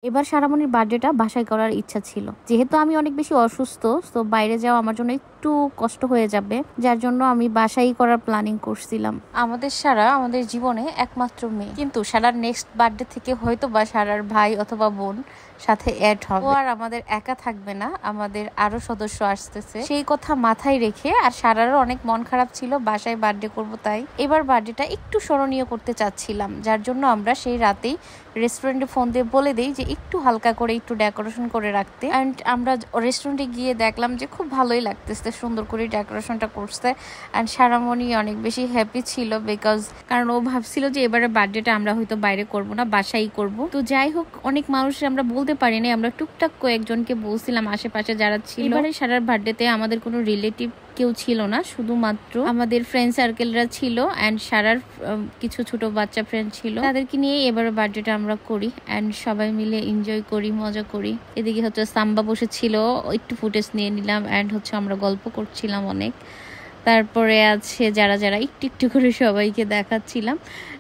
এবার সারামনির বার্থডেটা বাসায় করার ইচ্ছা ছিল, যেহেতু আমি অনেক বেশি অসুস্থ, তো বাইরে যাওয়া আমার জন্য একটু কষ্ট হয়ে যাবে, যার জন্য আমি বাসায় করার প্ল্যানিং করছিলাম। আমাদের সারা আমাদের জীবনে একমাত্র মেয়ে, কিন্তু সারার নেক্সট বার্থডে থেকে হয়তো বা সারার ভাই অথবা বোন সাথে অ্যাড হবে। ও আর আমাদের একা থাকবে না, আমাদের আরো সদস্য আসতেছে, সেই কথা মাথায় রেখে আর সারারও অনেক মন খারাপ ছিল বাসায় বার্থডে করব, তাই এবার বার্থডেটা একটু স্মরণীয় করতে চাচ্ছিলাম, যার জন্য আমরা সেই রাতেই রেস্টুরেন্টে ফোন দিয়ে বলে দেই যে একটু হালকা করে একটু ডেকোরেশন করে রাখতে। অ্যান্ড আমরা রেস্টুরেন্টে গিয়ে দেখলাম যে খুব ভালোই লাগতেছে, সুন্দর করে ডেকোরেশনটা করছে। অ্যান্ড সারামণি অনেক বেশি হ্যাপি ছিল, বিকজ কারণ ও ভাবছিল যে এবারে বার্থডেটা আমরা হয়তো বাইরে করব না, বাসাই করব। তো যাই হোক, অনেক মানুষ আমরা বলতে পারিনি, আমরা টুকটাক কয়েকজনকে বলছিলাম আশেপাশে যারা ছিল। এবারে সারার বার্থডেতে আমাদের কোনো রিলেটিভ কেউ ছিল না, শুধুমাত্র আমাদের ফ্রেন্ড সার্কেলরা ছিল অ্যান্ড সারার কিছু ছোট বাচ্চা ফ্রেন্ড ছিল, তাদেরকে নিয়ে এবারে বার্থডেটা আমরা করি অ্যান্ড সবাই মিলে এনজয় করি, মজা করি। এদিকে হচ্ছে সাম্বা বসেছিল, একটু ফুটেজ নিয়ে নিলাম অ্যান্ড হচ্ছে আমরা গল্প করছিলাম অনেক। তারপরে আছে যারা যারা একটু একটু করে সবাইকে দেখাচ্ছিলাম।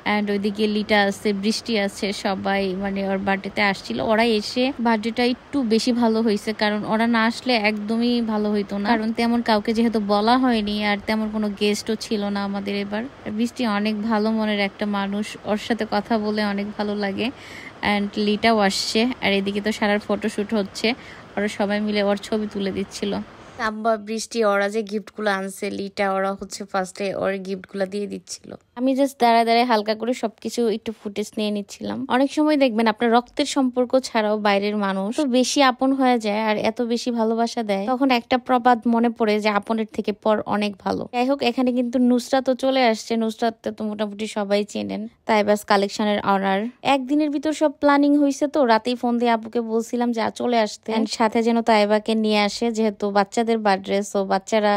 অ্যান্ড ওইদিকে লিটা আছে, বৃষ্টি আছে, সবাই মানে ওর বার্থডেতে আসছিল। ওরা এসে বার্থডেটা একটু বেশি ভালো হয়েছে, কারণ ওরা না আসলে একদমই ভালো হইতো না, কারণ তেমন কাউকে যেহেতু বলা হয়নি আর তেমন কোনো গেস্টও ছিল না আমাদের এবার। বৃষ্টি অনেক ভালো মনের একটা মানুষ, ওর সাথে কথা বলে অনেক ভালো লাগে। অ্যান্ড লিটাও আসছে, আর এদিকে তো সারার ফটোশুট হচ্ছে, ওরা সবাই মিলে ওর ছবি তুলে দিচ্ছিল। সাম্বা, বৃষ্টি ওরা যে গিফটগুলো আনছে, লিটা ওরা হচ্ছে ফার্স্টে ওর গিফটগুলো দিয়ে দিচ্ছিল। আমি জাস্ট দাঁড়ায় দাঁড়ায় হালকা করে সবকিছু একটু ফুটেজ নিয়ে নিচ্ছিলাম। অনেক সময় দেখবেন আপনার রক্তের সম্পর্ক ছাড়াও বাইরের মানুষ তো বেশি আপন হয়ে যায় আর এত বেশি ভালোবাসা দেয়, তখন একটা প্রবাদ মনে পড়ে যে আপনের থেকে পর অনেক ভালো। যাই হোক, এখানে কিন্তু নুসরাত তো চলে আসছে। নুসরাত তো মোটামুটি সবাই চেনেন, তাই বাস কালেকশনের অনার। একদিনের ভিতর সব প্ল্যানিং হয়েছে, তো রাতেই ফোন দিয়ে আপুকে বলছিলাম যে চলে আসতে, সাথে যেন তাইবাকে নিয়ে আসে, যেহেতু বাচ্চাদের বার্থডে, সো বাচ্চারা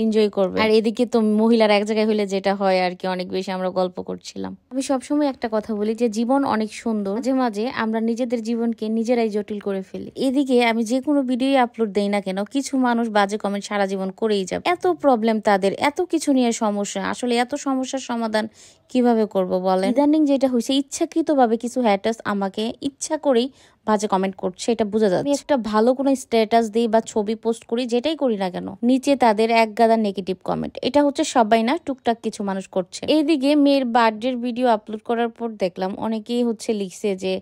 এনজয় করবে। আর এদিকে তো মহিলার এক জায়গায় হইলে যেটা হয় আর কি, অনেক বেশি আমরা গল্প করছিলাম। আমি সবসময় একটা কথা বলি যে জীবন অনেক সুন্দর, মাঝে মাঝে আমরা নিজেদের জীবনকে নিজেরাই জটিল করে ফেলি। এদিকে আমি যে কোনো ভিডিও আপলোড দেই না কেন, কিছু মানুষ বাজে কমেন্ট সারা জীবন করেই যাবে। এত প্রবলেম তাদের, এত কিছু নিয়ে সমস্যা, আসলে এত সমস্যার সমাধান কিভাবে করব বলেন? ইদানিং যেটা হয়েছে, ইচ্ছাকৃত ভাবে কিছু হ্যাটার্স আমাকে ইচ্ছা করেই বাজে কমেন্ট করছে, এটা বোঝা যাচ্ছে। আমি একটা ভালো কোনো স্ট্যাটাস দিই বা ছবি পোস্ট করি, যেটাই করি না কেন, নিচে তাদের এক গাদা নেগেটিভ কমেন্ট। এটা হচ্ছে সবাই না, টুকটাক কিছু মানুষ করছে। এইদিকে মেয়ের বার্থডের ভিডিও আপলোড করার পর দেখলাম অনেকেই হচ্ছে লিখছে যে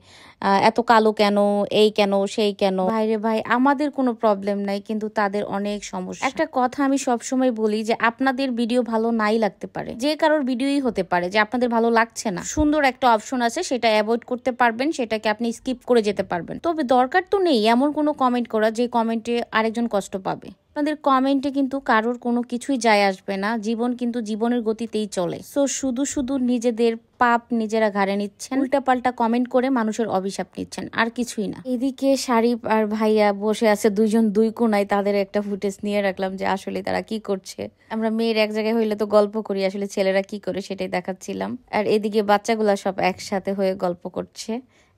এত কালো কেন, এই কেন, সেই কেন। ভাইরে ভাই, আমাদের কোনো প্রবলেম নাই, কিন্তু তাদের অনেক সমস্যা। একটা কথা আমি সবসময় বলি যে আপনাদের ভিডিও ভালো নাই লাগতে পারে, যে কারোর ভিডিওই হতে পারে যে আপনাদের ভালো লাগছে না, সুন্দর একটা অপশন আছে, সেটা অ্যাভয়েড করতে পারবেন, সেটাকে আপনি স্কিপ করে যেতে পারবেন। তবে দরকার তো নেই এমন কোনো কমেন্ট করা যে কমেন্টে আরেকজন কষ্ট পাবে। আপনাদের কমেন্টে কিন্তু কারোর কোনো কিছুই যায় আসবে না, জীবন কিন্তু জীবনের গতিতেই চলে। সো শুধু শুধু নিজেদের পাপ নিজেরা ঘাড়ে নিচ্ছেন, উল্টাপাল্টা কমেন্ট করে মানুষের অভিশাপ নিচ্ছেন, আর কিছুই না। এদিকে শারিফ আর ভাইয়া বসে আছে দুইজন দুই কোনায়, তাদের একটা ফুটেজ নিয়ে রাখলাম যে আসলে তারা কি করছে। আমরা মেয়ের এক জায়গায় হইলে তো গল্প করি, আসলে ছেলেরা কি করে সেটাই দেখাচ্ছিলাম। আর এদিকে বাচ্চাগুলা সব একসাথে হয়ে গল্প করছে,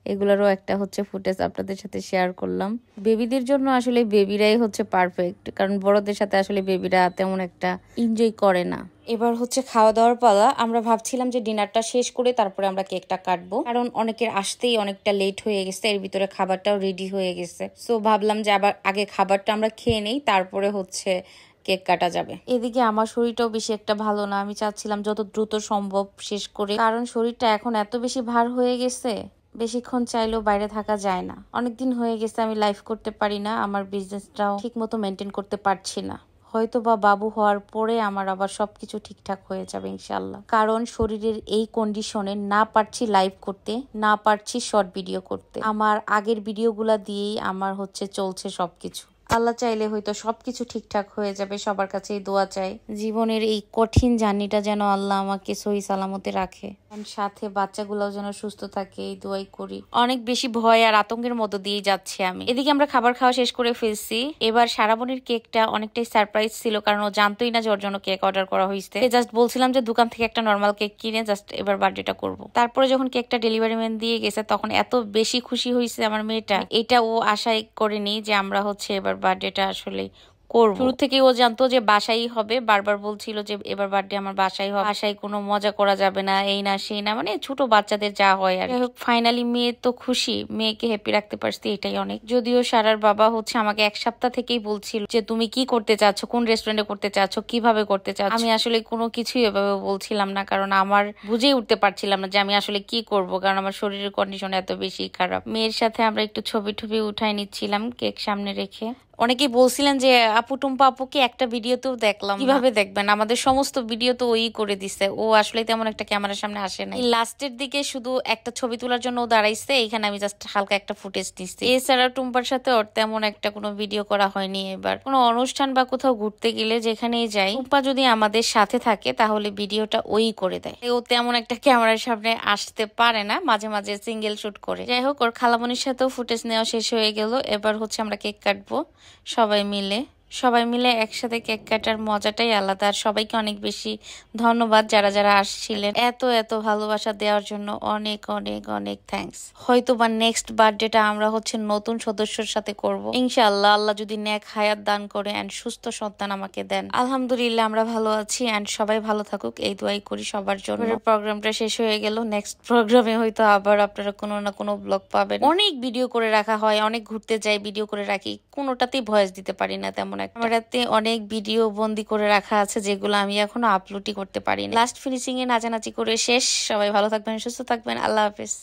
এগুলোরও একটা হচ্ছে ফুটেজ আপনাদের সাথে শেয়ার করলাম। বেবিদের জন্য আসলে বেবিরাই হচ্ছে পারফেক্ট, কারণ বড়দের সাথে আসলে বেবিরা তেমন একটা এনজয় করে না। এবার হচ্ছে খাওয়া দাওয়ার পালা। আমরা ভাবছিলাম যে ডিনারটা শেষ করে তারপরে আমরা কেকটা কাটবো, কারণ অনেকের আসতেই অনেকটা লেট হয়ে গেছে, এর ভিতরে খাবারটাও রেডি হয়ে গেছে। সো ভাবলাম যে আবার আগে খাবারটা আমরা খেয়ে নেই, তারপরে হচ্ছে কেক কাটা যাবে। এদিকে আমার শরীরটাও বেশি একটা ভালো না, আমি চাচ্ছিলাম যত দ্রুত সম্ভব শেষ করে, কারণ শরীরটা এখন এত বেশি ভার হয়ে গেছে, বেশিক্ষণ চাইলেও বাইরে থাকা যায় না। অনেকদিন হয়ে গেছে আমি লাইভ করতে পারি না, আমার বিজনেসটাও ঠিক মতো মেনটেন করতে পারছি না। হয়তো বা বাবু হওয়ার পরে আমার আবার সবকিছু ঠিকঠাক হয়ে যাবে ইনশাল্লাহ, কারণ শরীরের এই কন্ডিশনে না পারছি লাইভ করতে, না পারছি শর্ট ভিডিও করতে। আমার আগের ভিডিওগুলা দিয়েই আমার হচ্ছে চলছে সবকিছু। আল্লাহ চাইলে হয়তো সবকিছু ঠিকঠাক হয়ে যাবে, সবার কাছেই দোয়া চাই জীবনের এই কঠিন জার্নিটা যেন আল্লাহ আমাকে সহি সালামতে রাখে, সাথে বাচ্চাগুলোও যেন সুস্থ থাকে, এই দোয়াই করি। অনেক বেশি ভয় আর আতঙ্কের মতো দিয়ে যাচ্ছে আমি। এদিকে আমরা খাবার খাওয়া শেষ করে ফেলছি। এবার সারাবনির কেকটা অনেকটাই সারপ্রাইজ ছিল, কারণ ও জানতোই না যে ওর জন্য কেক অর্ডার করা হয়েছে। জাস্ট বলছিলাম যে দোকান থেকে একটা নর্মাল কেক কিনে জাস্ট এবার বার্থডেটা করবো। তারপরে যখন কেকটা ডেলিভারি ম্যান দিয়ে গেছে, তখন এত বেশি খুশি হয়েছে আমার মেয়েটা, এটা ও আশাই করেনি যে আমরা হচ্ছে এবার বার্থডেটা আসলে করব। শুরু থেকে ও জানতো যে বাসাই হবে, বারবার বলছিল যে এবার বার্থডে আমার বাসাই হবে, বাসায় কোনো মজা করা যাবে না, এই না সেই না, মানে ছোট বাচ্চাদের যা হয় আর। যাই হোক ফাইনালি মেয়ে তো খুশি, মেয়েকে হ্যাপি রাখতে পারছি, এটাই অনেক। যদিও সারার বাবা হচ্ছে আমাকে এক সপ্তাহ থেকেই বলছিল যে তুমি কি করতে চাচ্ছ, কোন রেস্টুরেন্টে করতে চাচ্ছ, কিভাবে করতে চাচ্ছ। আমি আসলে কোনো কিছুই এভাবে বলছিলাম না, কারণ আমার বুঝেই উঠতে পারছিলাম না যে আমি আসলে কি করব, কারণ আমার শরীরের কন্ডিশন এত বেশি খারাপ। মেয়ের সাথে আমরা একটু ছবি টবি উঠাই নিচ্ছিলাম কেক সামনে রেখে। অনেকেই বলছিলেন যে আপু টুম্পা আপুকে একটা ভিডিওতেও দেখলাম, কিভাবে দেখবেন, আমাদের সমস্ত ভিডিও তো ওই করে দিছে, ও আসলে তেমন একটা ক্যামেরার সামনে আসে না। লাস্টের দিকে শুধু একটা ছবি তোলার জন্য ও দাঁড়াইছে, এখানে আমি জাস্ট হালকা একটা ফুটেজ দিচ্ছি। এছাড়া টুম্পার সাথে ওর তেমন একটা কোনো ভিডিও করা হয়নি। এবার কোনো অনুষ্ঠান বা কোথাও ঘুরতে গেলে যেখানেই যাই, টুম্পা যদি আমাদের সাথে থাকে তাহলে ভিডিওটা ওই করে দেয়। ও তেমন একটা ক্যামেরার সামনে আসতে পারে না, মাঝে মাঝে সিঙ্গেল শুট করে। যাই হোক ওর খালামনির সাথেও ফুটেজ নেওয়া শেষ হয়ে গেল। এবার হচ্ছে আমরা কেক কাটবো সবাই মিলে একসাথে কেক কাটার মজাটাই আলাদা। আর সবাইকে অনেক বেশি ধন্যবাদ যারা যারা আসছিলেন, এত এত ভালোবাসা দেওয়ার জন্য অনেক অনেক অনেক থ্যাঙ্কস। হয়তো বা নেক্সট বার্থডেটা আমরা হচ্ছে নতুন সদস্যর সাথে করব ইনশাআল্লাহ, আল্লাহ যদি নেক হায়াত দান করে এন্ড সুস্থ সন্তান আমাকে দেন। আলহামদুলিল্লাহ আমরা ভালো আছি এন্ড সবাই ভালো থাকুক এই দোয়াই করি সবার জন্য। প্রোগ্রামটা শেষ হয়ে গেল, নেক্সট প্রোগ্রামে হয়তো আবার আপনারা কোনো না কোনো ব্লগ পাবেন। অনেক ভিডিও করে রাখা হয়, অনেক ঘুরতে যাই, ভিডিও করে রাখি, কোনোটাতেই ভয়েস দিতে পারি না তেমন একটা। ক্যামেরাতে অনেক ভিডিও বন্দি করে রাখা আছে যেগুলো আমি এখনো আপলোডই করতে পারি না। লাস্ট ফিনিশিং এ নাচানাচি করে শেষ। সবাই ভালো থাকবেন, সুস্থ থাকবেন, আল্লাহ হাফেজ।